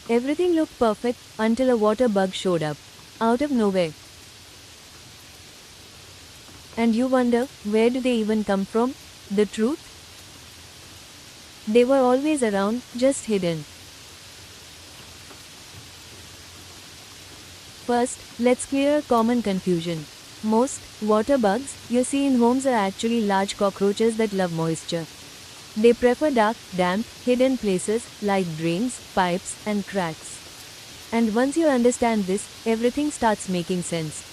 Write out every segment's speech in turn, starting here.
Everything looked perfect until a water bug showed up. Out of nowhere. And you wonder, where do they even come from? The truth? They were always around, just hidden. First, let's clear a common confusion. Most water bugs you see in homes are actually large cockroaches that love moisture. They prefer dark, damp, hidden places like drains, pipes, and cracks. And once you understand this, everything starts making sense.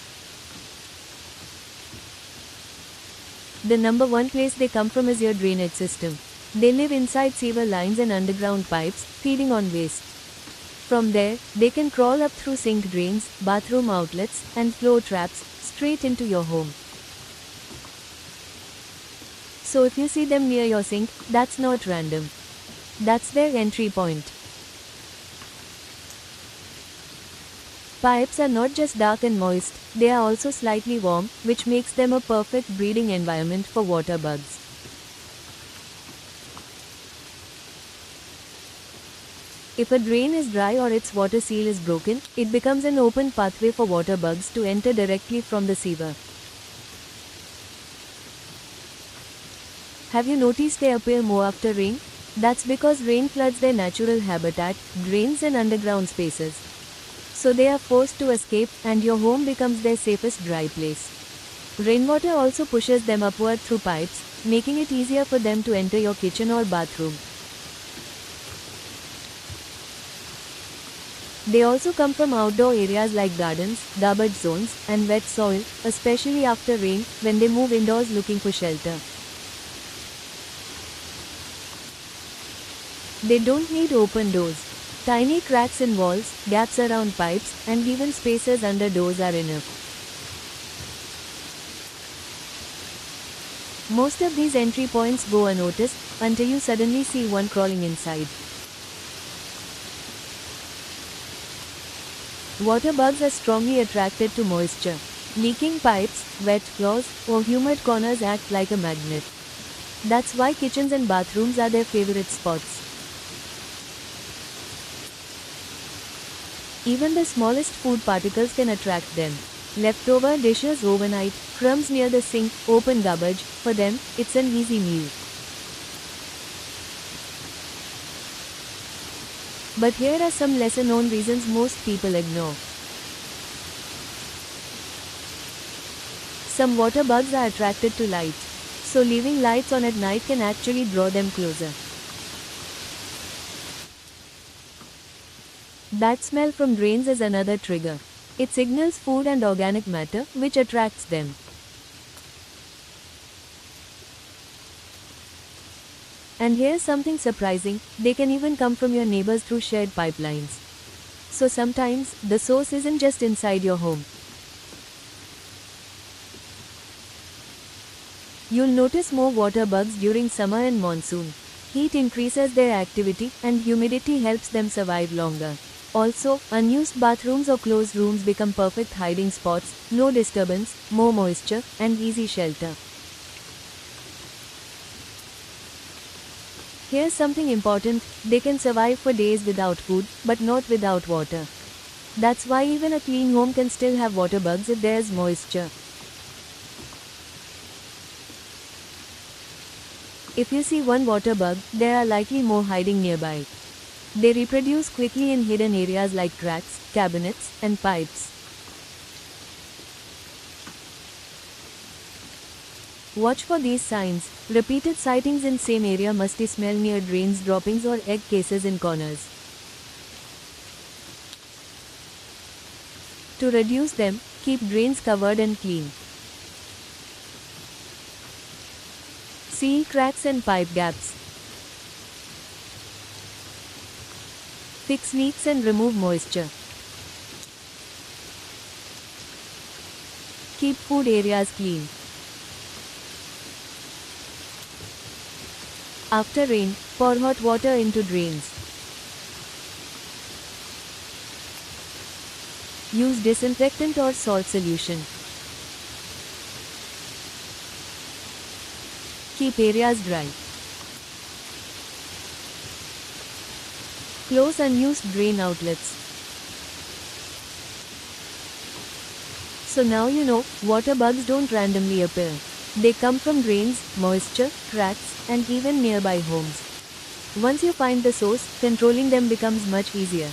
The number one place they come from is your drainage system. They live inside sewer lines and underground pipes, feeding on waste. From there, they can crawl up through sink drains, bathroom outlets, and floor traps, straight into your home. So if you see them near your sink, that's not random. That's their entry point. Pipes are not just dark and moist, they are also slightly warm, which makes them a perfect breeding environment for water bugs. If a drain is dry or its water seal is broken, it becomes an open pathway for water bugs to enter directly from the sewer. Have you noticed they appear more after rain? That's because rain floods their natural habitat, drains and underground spaces. So they are forced to escape and your home becomes their safest dry place. Rainwater also pushes them upward through pipes, making it easier for them to enter your kitchen or bathroom. They also come from outdoor areas like gardens, garbage zones, and wet soil, especially after rain, when they move indoors looking for shelter. They don't need open doors. Tiny cracks in walls, gaps around pipes, and even spaces under doors are enough. Most of these entry points go unnoticed until you suddenly see one crawling inside. Water bugs are strongly attracted to moisture. Leaking pipes, wet floors, or humid corners act like a magnet. That's why kitchens and bathrooms are their favorite spots. Even the smallest food particles can attract them. Leftover dishes overnight, crumbs near the sink, open garbage, for them, it's an easy meal. But here are some lesser known reasons most people ignore. Some water bugs are attracted to light. So leaving lights on at night can actually draw them closer. Bad smell from drains is another trigger. It signals food and organic matter, which attracts them. And here's something surprising, they can even come from your neighbors through shared pipelines. So sometimes, the source isn't just inside your home. You'll notice more water bugs during summer and monsoon. Heat increases their activity, and humidity helps them survive longer. Also, unused bathrooms or closed rooms become perfect hiding spots, low disturbance, more moisture, and easy shelter. Here's something important, they can survive for days without food, but not without water. That's why even a clean home can still have water bugs if there's moisture. If you see one water bug, there are likely more hiding nearby. They reproduce quickly in hidden areas like cracks, cabinets, and pipes. Watch for these signs. Repeated sightings in same area, musty smell near drains, droppings or egg cases in corners. To reduce them, keep drains covered and clean. Seal cracks and pipe gaps. Fix leaks and remove moisture. Keep food areas clean. After rain, pour hot water into drains. Use disinfectant or salt solution. Keep areas dry. Close unused drain outlets. So now you know, water bugs don't randomly appear. They come from drains, moisture, cracks, and even nearby homes. Once you find the source, controlling them becomes much easier.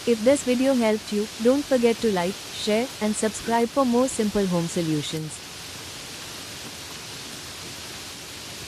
If this video helped you, don't forget to like, share, and subscribe for more simple home solutions.